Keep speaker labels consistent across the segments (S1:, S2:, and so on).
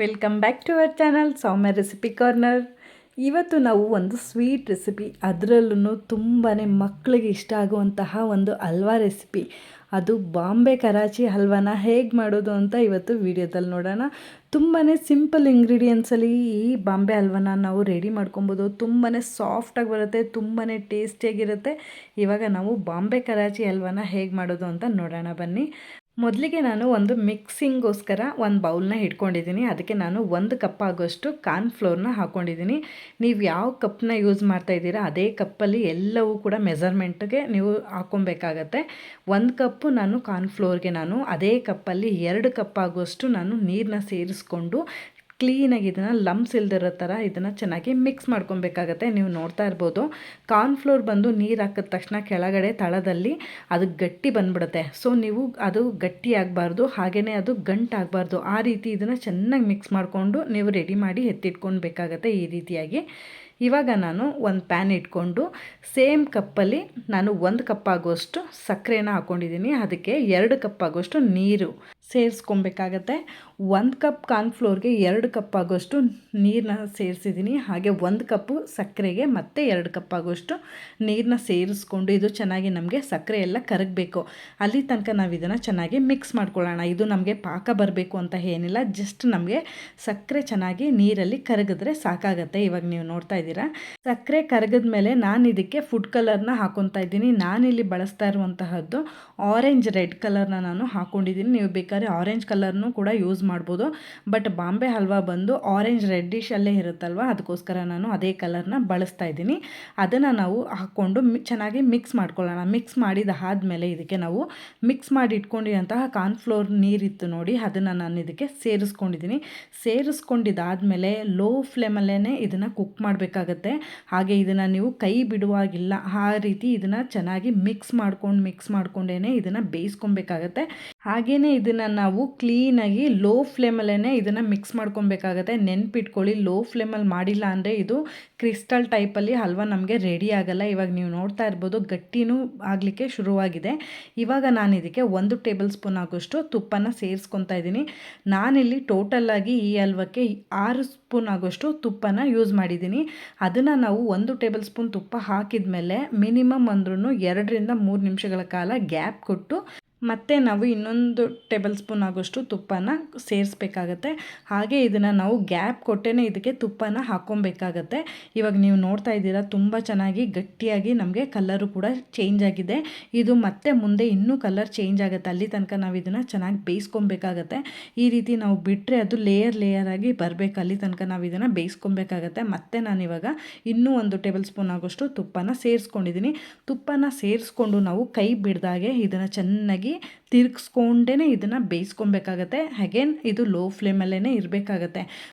S1: Welcome back to our channel Soumya recipe corner. ಇವತ್ತು ನಾವು ಒಂದು ಸ್ವೀಟ್ ರೆಸಿಪಿ, ಅದರಲ್ಲೂ ತುಂಬಾ ಮಕ್ಕಳಿಗೆ ಇಷ್ಟ ಆಗುವಂತಹ ಒಂದು ಹಲ್ವಾ ರೆಸಿಪಿ, ಅದು ಬಾಂಬೆ ಕರಾಚಿ ಹಲ್ವಾನ ಹೇಗೆ ಮಾಡೋದು ಅಂತ ಇವತ್ತು ವಿಡಿಯೋದಲ್ಲಿ ನೋಡೋಣ. ತುಂಬಾ ಸಿಂಪಲ್ ಇಂಗ್ರೀಡಿಯೆಂಟ್ಸಲ್ಲಿ ಈ ಬಾಂಬೆ ಹಲ್ವಾನ ನಾವು ರೆಡಿ ಮಾಡ್ಕೊಬೋದು. ತುಂಬಾ ಸಾಫ್ಟಾಗಿ ಬರುತ್ತೆ, ತುಂಬಾ ಟೇಸ್ಟಿಯಾಗಿರುತ್ತೆ. ಇವಾಗ ನಾವು ಬಾಂಬೆ ಕರಾಚಿ ಹಲ್ವಾನ ಹೇಗೆ ಮಾಡೋದು ಅಂತ ನೋಡೋಣ ಬನ್ನಿ. ಮೊದಲಿಗೆ ನಾನು ಒಂದು ಮಿಕ್ಸಿಂಗೋಸ್ಕರ ಒಂದು ಬೌಲ್ನ ಇಟ್ಕೊಂಡಿದ್ದೀನಿ. ಅದಕ್ಕೆ ನಾನು 1 ಕಪ್ ಆಗೋಷ್ಟು ಕಾರ್ನ್ಫ್ಲೋರ್ನ ಹಾಕ್ಕೊಂಡಿದ್ದೀನಿ. ನೀವು ಯಾವ ಕಪ್ನ ಯೂಸ್ ಮಾಡ್ತಾಯಿದ್ದೀರಾ ಅದೇ ಕಪ್ಪಲ್ಲಿ ಎಲ್ಲವೂ ಕೂಡ ಮೆಜರ್ಮೆಂಟ್ಗೆ ನೀವು ಹಾಕ್ಕೊಬೇಕಾಗತ್ತೆ. 1 ಕಪ್ಪು ನಾನು ಕಾರ್ನ್ಫ್ಲೋರ್ಗೆ ನಾನು ಅದೇ ಕಪ್ಪಲ್ಲಿ 2 ಕಪ್ ಆಗೋಷ್ಟು ನಾನು ನೀರನ್ನ ಸೇರಿಸ್ಕೊಂಡು ಕ್ಲೀನಾಗಿ ಇದನ್ನು ಲಮ್ಸ್ ಇಲ್ದಿರೋ ಥರ ಇದನ್ನು ಚೆನ್ನಾಗಿ ಮಿಕ್ಸ್ ಮಾಡ್ಕೊಬೇಕಾಗತ್ತೆ. ನೀವು ನೋಡ್ತಾ ಇರ್ಬೋದು, ಕಾರ್ನ್ಫ್ಲೋರ್ ಬಂದು ನೀರು ಹಾಕಿದ ತಕ್ಷಣ ಕೆಳಗಡೆ ತಳದಲ್ಲಿ ಅದು ಗಟ್ಟಿ ಬಂದ್ಬಿಡುತ್ತೆ. ಸೊ ನೀವು ಅದು ಗಟ್ಟಿ ಆಗಬಾರ್ದು, ಹಾಗೆಯೇ ಅದು ಗಂಟಾಗಬಾರ್ದು. ಆ ರೀತಿ ಇದನ್ನು ಚೆನ್ನಾಗಿ ಮಿಕ್ಸ್ ಮಾಡಿಕೊಂಡು ನೀವು ರೆಡಿ ಮಾಡಿ ಎತ್ತಿಟ್ಕೊಳ್ಬೇಕಾಗತ್ತೆ ಈ ರೀತಿಯಾಗಿ. ಇವಾಗ ನಾನು ಒಂದು ಪ್ಯಾನ್ ಇಟ್ಕೊಂಡು ಸೇಮ್ ಕಪ್ಪಲ್ಲಿ ನಾನು 1 ಕಪ್ ಆಗೋಷ್ಟು ಸಕ್ಕರೆನ ಹಾಕ್ಕೊಂಡಿದ್ದೀನಿ. ಅದಕ್ಕೆ 2 ಕಪ್ ಆಗೋಷ್ಟು ನೀರು ಸೇರಿಸ್ಕೊಬೇಕಾಗತ್ತೆ. 1 ಕಪ್ ಕಾರ್ನ್ಫ್ಲೋರ್ಗೆ 2 ಕಪ್ ಆಗೋಷ್ಟು ನೀರನ್ನ ಸೇರಿಸಿದ್ದೀನಿ. ಹಾಗೆ 1 ಕಪ್ಪು ಸಕ್ಕರೆಗೆ ಮತ್ತೆ 2 ಕಪ್ ಆಗೋಷ್ಟು ನೀರನ್ನ ಸೇರಿಸ್ಕೊಂಡು ಇದು ಚೆನ್ನಾಗಿ ನಮಗೆ ಸಕ್ಕರೆ ಎಲ್ಲ ಕರಗಬೇಕು. ಅಲ್ಲಿ ತನಕ ನಾವು ಇದನ್ನು ಚೆನ್ನಾಗಿ ಮಿಕ್ಸ್ ಮಾಡ್ಕೊಳ್ಳೋಣ. ಇದು ನಮಗೆ ಪಾಕ ಬರಬೇಕು ಅಂತ ಏನಿಲ್ಲ, ಜಸ್ಟ್ ನಮಗೆ ಸಕ್ಕರೆ ಚೆನ್ನಾಗಿ ನೀರಲ್ಲಿ ಕರಗಿದ್ರೆ ಸಾಕಾಗತ್ತೆ. ಇವಾಗ ನೀವು ನೋಡ್ತಾ ಇದ್ದೀರಾ, ಸಕ್ಕರೆ ಕರಗಿದ ಮೇಲೆ ನಾನು ಇದಕ್ಕೆ ಫುಡ್ ಕಲರ್ನ ಹಾಕ್ಕೊತಾ ಇದ್ದೀನಿ. ನಾನಿಲ್ಲಿ ಬಳಸ್ತಾ ಇರುವಂತಹದ್ದು ಆರೆಂಜ್ ರೆಡ್ ಕಲರ್ನ ನಾನು ಹಾಕ್ಕೊಂಡಿದ್ದೀನಿ. ನೀವು ಬೇಕಾದ್ರೆ ಆರೆಂಜ್ ಕಲರ್ನು ಕೂಡ ಯೂಸ್ ಮಾಡ್ಬೋದು, ಬಟ್ ಬಾಂಬೆ ಹಲ್ವಾ ಬಂದು ಆರೆಂಜ್ ರೆಡ್ಡಿಶ್ ಅಲ್ಲೇ ಇರುತ್ತಲ್ವ, ಅದಕ್ಕೋಸ್ಕರ ನಾನು ಅದೇ ಕಲರ್ನ ಬಳಸ್ತಾ ಇದ್ದೀನಿ. ಅದನ್ನು ನಾವು ಹಾಕ್ಕೊಂಡು ಚೆನ್ನಾಗಿ ಮಿಕ್ಸ್ ಮಾಡ್ಕೊಳ್ಳೋಣ. ಮಿಕ್ಸ್ ಮಾಡಿದಾದ್ಮೇಲೆ ಇದಕ್ಕೆ ನಾವು ಮಿಕ್ಸ್ ಮಾಡಿ ಇಟ್ಕೊಂಡಿರೋಂತಹ ಕಾರ್ನ್ಫ್ಲೋರ್ ನೀರಿತ್ತು ನೋಡಿ, ಅದನ್ನು ನಾನು ಇದಕ್ಕೆ ಸೇರಿಸ್ಕೊಂಡಿದ್ದೀನಿ. ಸೇರಿಸ್ಕೊಂಡಿದ್ದಾದಮೇಲೆ ಲೋ ಫ್ಲೇಮಲ್ಲೇ ಇದನ್ನು ಕುಕ್ ಮಾಡಬೇಕಾಗತ್ತೆ. ಹಾಗೆ ಇದನ್ನು ನೀವು ಕೈ ಬಿಡುವಾಗಿಲ್ಲ, ಆ ರೀತಿ ಇದನ್ನು ಚೆನ್ನಾಗಿ ಮಿಕ್ಸ್ ಮಾಡ್ಕೊಂಡೇ ಇದನ್ನು ಬೇಯಿಸ್ಕೊಬೇಕಾಗತ್ತೆ. ಹಾಗೆಯೇ ಇದನ್ನು ನಾವು ಕ್ಲೀನಾಗಿ ಲೋ ಫ್ಲೇಮಲ್ಲೇ ಇದನ್ನು ಮಿಕ್ಸ್ ಮಾಡ್ಕೊಬೇಕಾಗತ್ತೆ. ನೆನ್ಪಿಟ್ಕೊಳ್ಳಿ, ಲೋ ಫ್ಲೇಮಲ್ಲಿ ಮಾಡಿಲ್ಲ ಅಂದರೆ ಇದು ಕ್ರಿಸ್ಟಲ್ ಟೈಪಲ್ಲಿ ಹಲ್ವಾ ನಮಗೆ ರೆಡಿ ಆಗಲ್ಲ. ಇವಾಗ ನೀವು ನೋಡ್ತಾ ಇರ್ಬೋದು, ಗಟ್ಟಿನೂ ಆಗಲಿಕ್ಕೆ ಶುರುವಾಗಿದೆ. ಇವಾಗ ನಾನು ಇದಕ್ಕೆ 1 ಟೇಬಲ್ ಸ್ಪೂನ್ ಆಗೋಷ್ಟು ತುಪ್ಪನ ಸೇರಿಸ್ಕೊತಾ ಇದ್ದೀನಿ. ನಾನಿಲ್ಲಿ ಟೋಟಲಾಗಿ ಈ ಹಲ್ವಕ್ಕೆ 6 ಸ್ಪೂನ್ ಆಗೋಷ್ಟು ತುಪ್ಪನ ಯೂಸ್ ಮಾಡಿದ್ದೀನಿ. ಅದನ್ನು ನಾವು 1 ಟೇಬಲ್ ಸ್ಪೂನ್ ತುಪ್ಪ ಹಾಕಿದ ಮೇಲೆ ಮಿನಿಮಮ್ ಅಂದ್ರೂ 2ರಿಂದ 3 ನಿಮಿಷಗಳ ಕಾಲ ಗ್ಯಾಪ್ ಕೊಟ್ಟು ಮತ್ತು ನಾವು ಇನ್ನೊಂದು ಟೇಬಲ್ ಸ್ಪೂನ್ ಆಗೋಷ್ಟು ತುಪ್ಪನ ಸೇರಿಸ್ಬೇಕಾಗತ್ತೆ. ಹಾಗೆ ಇದನ್ನು ನಾವು ಗ್ಯಾಪ್ ಕೊಟ್ಟೇ ಇದಕ್ಕೆ ತುಪ್ಪನ ಹಾಕ್ಕೊಬೇಕಾಗತ್ತೆ. ಇವಾಗ ನೀವು ನೋಡ್ತಾ ಇದ್ದೀರಾ, ತುಂಬ ಚೆನ್ನಾಗಿ ಗಟ್ಟಿಯಾಗಿ ನಮಗೆ ಕಲರು ಕೂಡ ಚೇಂಜ್ ಆಗಿದೆ. ಇದು ಮತ್ತೆ ಮುಂದೆ ಇನ್ನೂ ಕಲರ್ ಚೇಂಜ್ ಆಗುತ್ತೆ. ಅಲ್ಲಿ ತನಕ ನಾವು ಇದನ್ನು ಚೆನ್ನಾಗಿ ಬೇಯಿಸ್ಕೊಬೇಕಾಗತ್ತೆ. ಈ ರೀತಿ ನಾವು ಬಿಟ್ಟರೆ ಅದು ಲೇಯರ್ ಆಗಿ ಬರಬೇಕು. ಅಲ್ಲಿ ತನಕ ನಾವು ಇದನ್ನು ಬೇಯಿಸ್ಕೊಬೇಕಾಗತ್ತೆ. ಮತ್ತು ನಾನಿವಾಗ ಇನ್ನೂ 1 ಟೇಬಲ್ ಸ್ಪೂನ್ ಆಗೋಷ್ಟು ತುಪ್ಪನ ಸೇರಿಸ್ಕೊಂಡಿದ್ದೀನಿ. ತುಪ್ಪನ ಸೇರಿಸ್ಕೊಂಡು ನಾವು ಕೈ ಬಿಡ್ದಾಗೆ ಇದನ್ನು ಚೆನ್ನಾಗಿ ತಿರುಗಿಸ್ಕೊಂಡೇ ಇದನ್ನು ಬೇಯಿಸ್ಕೊಬೇಕಾಗತ್ತೆ. ಅಗೇನ್ ಇದು ಲೋ ಫ್ಲೇಮಲ್ಲೇ ಇರಬೇಕಾಗತ್ತೆ.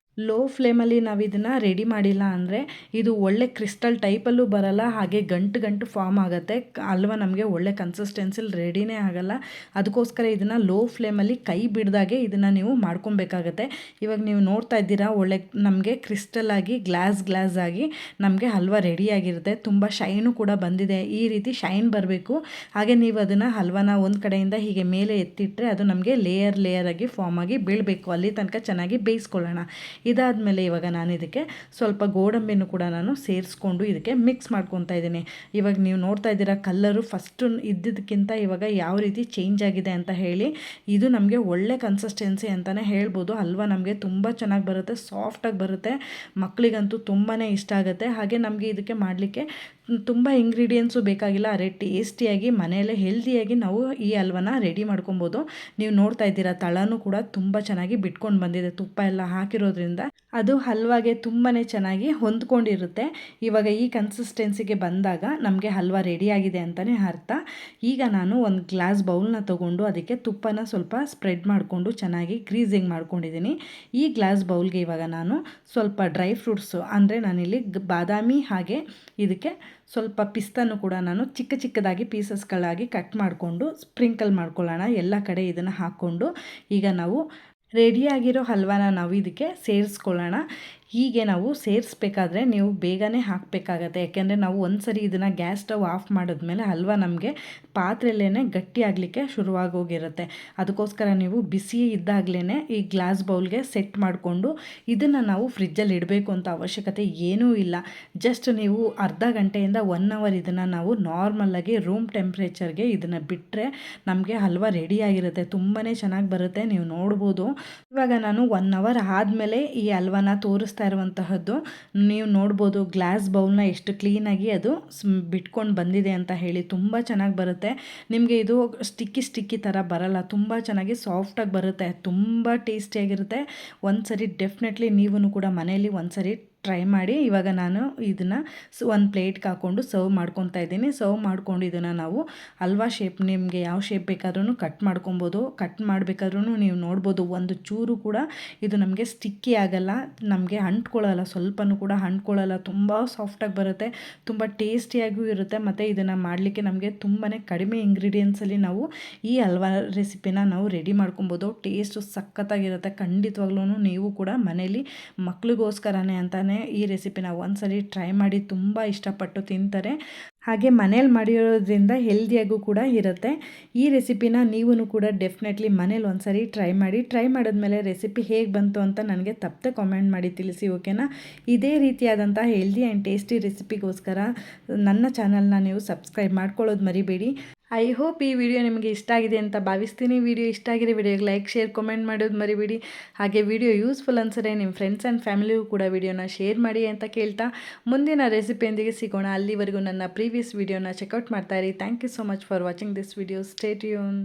S1: ಲೋ ಫ್ಲೇಮಲ್ಲಿ ನಾವು ಇದನ್ನು ರೆಡಿ ಮಾಡಿಲ್ಲ ಅಂದರೆ ಇದು ಒಳ್ಳೆ ಕ್ರಿಸ್ಟಲ್ ಟೈಪಲ್ಲೂ ಬರಲ್ಲ, ಹಾಗೆ ಗಂಟು ಫಾರ್ಮ್ ಆಗುತ್ತೆ. ಹಲ್ವಾ ನಮಗೆ ಒಳ್ಳೆ ಕನ್ಸಿಸ್ಟೆನ್ಸಿಲಿ ರೆಡಿನೇ ಆಗಲ್ಲ. ಅದಕ್ಕೋಸ್ಕರ ಇದನ್ನು ಲೋ ಫ್ಲೇಮಲ್ಲಿ ಕೈ ಬಿಡ್ದಾಗೆ ಇದನ್ನು ನೀವು ಮಾಡ್ಕೊಬೇಕಾಗತ್ತೆ. ಇವಾಗ ನೀವು ನೋಡ್ತಾ ಇದ್ದೀರಾ, ಒಳ್ಳೆ ನಮಗೆ ಕ್ರಿಸ್ಟಲ್ ಆಗಿ ಗ್ಲಾಸ್ ಆಗಿ ನಮಗೆ ಹಲ್ವಾ ರೆಡಿಯಾಗಿರುತ್ತೆ. ತುಂಬ ಶೈನು ಕೂಡ ಬಂದಿದೆ. ಈ ರೀತಿ ಶೈನ್ ಬರಬೇಕು. ಹಾಗೆ ನೀವು ಅದನ್ನು ಹಲ್ವಾನ ಒಂದು ಕಡೆಯಿಂದ ಹೀಗೆ ಮೇಲೆ ಎತ್ತಿಟ್ಟರೆ ಅದು ನಮಗೆ ಲೇಯರ್ ಆಗಿ ಫಾರ್ಮ್ ಆಗಿ ಬೀಳಬೇಕು. ಅಲ್ಲಿ ತನಕ ಚೆನ್ನಾಗಿ ಬೇಯಿಸ್ಕೊಳ್ಳೋಣ. ಇದಾದಮೇಲೆ ಇವಾಗ ನಾನು ಇದಕ್ಕೆ ಸ್ವಲ್ಪ ಗೋಡಂಬಿನೂ ಕೂಡ ನಾನು ಸೇರಿಸ್ಕೊಂಡು ಇದಕ್ಕೆ ಮಿಕ್ಸ್ ಮಾಡ್ಕೊತಾ ಇದ್ದೀನಿ. ಇವಾಗ ನೀವು ನೋಡ್ತಾ ಇದ್ದೀರಾ, ಕಲ್ಲರು ಫಸ್ಟು ಇದ್ದಿದ್ದಕ್ಕಿಂತ ಇವಾಗ ಯಾವ ರೀತಿ ಚೇಂಜ್ ಆಗಿದೆ ಅಂತ ಹೇಳಿ. ಇದು ನಮಗೆ ಒಳ್ಳೆ ಕನ್ಸಿಸ್ಟೆನ್ಸಿ ಅಂತಲೇ ಹೇಳ್ಬೋದು. ಹಲ್ವಾ ನಮಗೆ ತುಂಬ ಚೆನ್ನಾಗಿ ಬರುತ್ತೆ, ಸಾಫ್ಟಾಗಿ ಬರುತ್ತೆ. ಮಕ್ಕಳಿಗಂತೂ ತುಂಬಾ ಇಷ್ಟ ಆಗುತ್ತೆ. ಹಾಗೆ ನಮಗೆ ಇದಕ್ಕೆ ಮಾಡಲಿಕ್ಕೆ ತುಂಬ ಇಂಗ್ರೀಡಿಯೆಂಟ್ಸು ಬೇಕಾಗಿಲ್ಲ. ಅರೆ ಟೇಸ್ಟಿಯಾಗಿ ಮನೆಯಲ್ಲೇ ಹೆಲ್ದಿಯಾಗಿ ನಾವು ಈ ಹಲ್ವಾನ ರೆಡಿ ಮಾಡ್ಕೊಬೋದು. ನೀವು ನೋಡ್ತಾ ಇದ್ದೀರಾ, ತಳನೂ ಕೂಡ ತುಂಬ ಚೆನ್ನಾಗಿ ಬಿಟ್ಕೊಂಡು ಬಂದಿದೆ. ತುಪ್ಪ ಎಲ್ಲ ಹಾಕಿರೋದ್ರಿಂದ ಅದು ಹಲ್ವಾಗೆ ತುಂಬಾ ಚೆನ್ನಾಗಿ ಹೊಂದ್ಕೊಂಡಿರುತ್ತೆ. ಇವಾಗ ಈ ಕನ್ಸಿಸ್ಟೆನ್ಸಿಗೆ ಬಂದಾಗ ನಮಗೆ ಹಲ್ವಾ ರೆಡಿಯಾಗಿದೆ ಅಂತಲೇ ಅರ್ಥ. ಈಗ ನಾನು ಒಂದು ಗ್ಲಾಸ್ ಬೌಲ್ನ ತೊಗೊಂಡು ಅದಕ್ಕೆ ತುಪ್ಪನ ಸ್ವಲ್ಪ ಸ್ಪ್ರೆಡ್ ಮಾಡಿಕೊಂಡು ಚೆನ್ನಾಗಿ ಗ್ರೀಸಿಂಗ್ ಮಾಡ್ಕೊಂಡಿದ್ದೀನಿ. ಈ ಗ್ಲಾಸ್ ಬೌಲ್ಗೆ ಇವಾಗ ನಾನು ಸ್ವಲ್ಪ ಡ್ರೈ ಫ್ರೂಟ್ಸು ಅಂದರೆ ನಾನಿಲ್ಲಿ ಬಾದಾಮಿ ಹಾಗೆ ಇದಕ್ಕೆ ಸ್ವಲ್ಪ ಪಿಸ್ತಾನು ಕೂಡ ನಾನು ಚಿಕ್ಕದಾಗಿ ಪೀಸಸ್ಗಳಾಗಿ ಕಟ್ ಮಾಡಿಕೊಂಡು ಸ್ಪ್ರಿಂಕಲ್ ಮಾಡ್ಕೊಳ್ಳೋಣ ಎಲ್ಲ ಕಡೆ. ಇದನ್ನು ಹಾಕ್ಕೊಂಡು ಈಗ ನಾವು ರೆಡಿಯಾಗಿರೋ ಹಲ್ವಾನ ನಾವು ಇದಕ್ಕೆ ಸೇರಿಸ್ಕೊಳ್ಳೋಣ. ಹೀಗೆ ನಾವು ಸೇರಿಸ್ಬೇಕಾದ್ರೆ ನೀವು ಬೇಗನೆ ಹಾಕಬೇಕಾಗತ್ತೆ. ಯಾಕೆಂದರೆ ನಾವು ಒಂದು ಸರಿ ಇದನ್ನು ಗ್ಯಾಸ್ ಸ್ಟವ್ ಆಫ್ ಮಾಡಿದ್ಮೇಲೆ ಹಲ್ವಾ ನಮಗೆ ಪಾತ್ರೆಯಲ್ಲೇ ಗಟ್ಟಿ ಆಗಲಿಕ್ಕೆ ಶುರುವಾಗೋಗಿರುತ್ತೆ. ಅದಕ್ಕೋಸ್ಕರ ನೀವು ಬಿಸಿ ಇದ್ದಾಗಲೇ ಈ ಗ್ಲಾಸ್ ಬೌಲ್ಗೆ ಸೆಟ್ ಮಾಡಿಕೊಂಡು ಇದನ್ನು ನಾವು ಫ್ರಿಜ್ಜಲ್ಲಿ ಇಡಬೇಕು ಅಂತ ಅವಶ್ಯಕತೆ ಏನೂ ಇಲ್ಲ. ಜಸ್ಟ್ ನೀವು ಅರ್ಧ ಗಂಟೆಯಿಂದ 1 ಅವರ್ ಇದನ್ನು ನಾವು ನಾರ್ಮಲಾಗಿ ರೂಮ್ ಟೆಂಪ್ರೇಚರ್ಗೆ ಇದನ್ನು ಬಿಟ್ಟರೆ ನಮಗೆ ಹಲ್ವಾ ರೆಡಿಯಾಗಿರುತ್ತೆ. ತುಂಬಾ ಚೆನ್ನಾಗಿ ಬರುತ್ತೆ, ನೀವು ನೋಡ್ಬೋದು. ಇವಾಗ ನಾನು 1 ಅವರ್ ಆದಮೇಲೆ ಈ ಹಲ್ವಾನ ತೋರಿಸ್ತಾ ಇರುವಂತಹದ್ದು ನೀವು ನೋಡ್ಬೋದು. ಗ್ಲಾಸ್ ಬೌಲ್ನ ಎಷ್ಟು ಕ್ಲೀನಾಗಿ ಅದು ಬಿಟ್ಕೊಂಡು ಬಂದಿದೆ ಅಂತ ಹೇಳಿ. ತುಂಬ ಚೆನ್ನಾಗಿ ಬರುತ್ತೆ. ನಿಮಗೆ ಇದು ಸ್ಟಿಕ್ಕಿ ಥರ ಬರಲ್ಲ, ತುಂಬ ಚೆನ್ನಾಗಿ ಸಾಫ್ಟಾಗಿ ಬರುತ್ತೆ, ತುಂಬ ಟೇಸ್ಟಿಯಾಗಿರುತ್ತೆ. ಒಂದು ಸರಿ ಡೆಫಿನೆಟ್ಲಿ ನೀವು ಕೂಡ ಮನೆಯಲ್ಲಿ ಒಂದು ಸರಿ ಟ್ರೈ ಮಾಡಿ. ಇವಾಗ ನಾನು ಇದನ್ನು ಒಂದು ಪ್ಲೇಟ್ಗೆ ಹಾಕ್ಕೊಂಡು ಸರ್ವ್ ಮಾಡ್ಕೊತಾ ಇದ್ದೀನಿ. ಸರ್ವ್ ಮಾಡ್ಕೊಂಡು ಇದನ್ನು ನಾವು ಹಲ್ವಾ ಶೇಪ್, ನಿಮಗೆ ಯಾವ ಶೇಪ್ ಬೇಕಾದ್ರೂ ಕಟ್ ಮಾಡ್ಕೊಬೋದು. ಕಟ್ ಮಾಡಬೇಕಾದ್ರೂ ನೀವು ನೋಡ್ಬೋದು, ಒಂದು ಚೂರು ಕೂಡ ಇದು ನಮಗೆ ಸ್ಟಿಕ್ಕಿ ಆಗಲ್ಲ, ನಮಗೆ ಅಂಟ್ಕೊಳ್ಳಲ್ಲ, ಸ್ವಲ್ಪನೂ ಕೂಡ ಅಂಟ್ಕೊಳ್ಳಲ್ಲ. ತುಂಬ ಸಾಫ್ಟಾಗಿ ಬರುತ್ತೆ, ತುಂಬ ಟೇಸ್ಟಿಯಾಗೂ ಇರುತ್ತೆ. ಮತ್ತು ಇದನ್ನು ಮಾಡಲಿಕ್ಕೆ ನಮಗೆ ತುಂಬಾ ಕಡಿಮೆ ಇಂಗ್ರೀಡಿಯೆಂಟ್ಸಲ್ಲಿ ನಾವು ಈ ಹಲ್ವಾ ರೆಸಿಪಿನ ನಾವು ರೆಡಿ ಮಾಡ್ಕೊಬೋದು. ಟೇಸ್ಟು ಸಖತ್ತಾಗಿರುತ್ತೆ. ಖಂಡಿತವಾಗ್ಲೂ ನೀವು ಕೂಡ ಮನೇಲಿ ಮಕ್ಳಿಗೋಸ್ಕರನೇ ಅಂತಲೇ ಈ ರೆಸಿಪಿನ ಒಂದ್ಸರಿ ಟ್ರೈ ಮಾಡಿ, ತುಂಬ ಇಷ್ಟಪಟ್ಟು ತಿಂತಾರೆ. ಹಾಗೆ ಮನೇಲಿ ಮಾಡಿರೋದ್ರಿಂದ ಹೆಲ್ದಿಯಾಗೂ ಕೂಡ ಇರುತ್ತೆ. ಈ ರೆಸಿಪಿನ ನೀವು ಕೂಡ ಡೆಫಿನೆಟ್ಲಿ ಮನೇಲಿ ಒಂದ್ಸರಿ ಟ್ರೈ ಮಾಡಿ. ಟ್ರೈ ಮಾಡಿದ್ಮೇಲೆ ರೆಸಿಪಿ ಹೇಗೆ ಬಂತು ಅಂತ ನನಗೆ ತಪ್ಪದೆ ಕಾಮೆಂಟ್ ಮಾಡಿ ತಿಳಿಸಿ, ಓಕೆನಾ? ಇದೇ ರೀತಿಯಾದಂಥ ಹೆಲ್ದಿ ಆ್ಯಂಡ್ ಟೇಸ್ಟಿ ರೆಸಿಪಿಗೋಸ್ಕರ ನನ್ನ ಚಾನಲ್ನ ನೀವು ಸಬ್ಸ್ಕ್ರೈಬ್ ಮಾಡ್ಕೊಳ್ಳೋದು ಮರಿಬೇಡಿ. ಐ ಹೋಪ್ ಈ ವಿಡಿಯೋ ನಿಮಗೆ ಇಷ್ಟ ಆಗಿದೆ ಅಂತ ಭಾವಿಸ್ತೀನಿ. ವಿಡಿಯೋ ಇಷ್ಟ ಆಗಿರೋ ವಿಡಿಯೋಗೆ ಲೈಕ್, ಶೇರ್, ಕಮೆಂಟ್ ಮಾಡೋದು ಮರಿಬೇಡಿ. ಹಾಗೆ ವಿಡಿಯೋ ಯೂಸ್ಫುಲ್ ಅನ್ಸರೆ ನಿಮ್ಮ ಫ್ರೆಂಡ್ಸ್ ಆ್ಯಂಡ್ ಫ್ಯಾಮಿಲಿಗೂ ಕೂಡ ವಿಡಿಯೋನ ಶೇರ್ ಮಾಡಿ ಅಂತ ಕೇಳ್ತಾ, ಮುಂದಿನ ರೆಸಿಪಿಯೊಂದಿಗೆ ಸಿಗೋಣ. ಅಲ್ಲಿವರೆಗೂ ನನ್ನ ಪ್ರೀವಿಯಸ್ ವಿಡಿಯೋನ ಚೆಕ್ಔಟ್ ಮಾಡ್ತಾ ಇರಿ. Thank you so much for watching this video. Stay tune.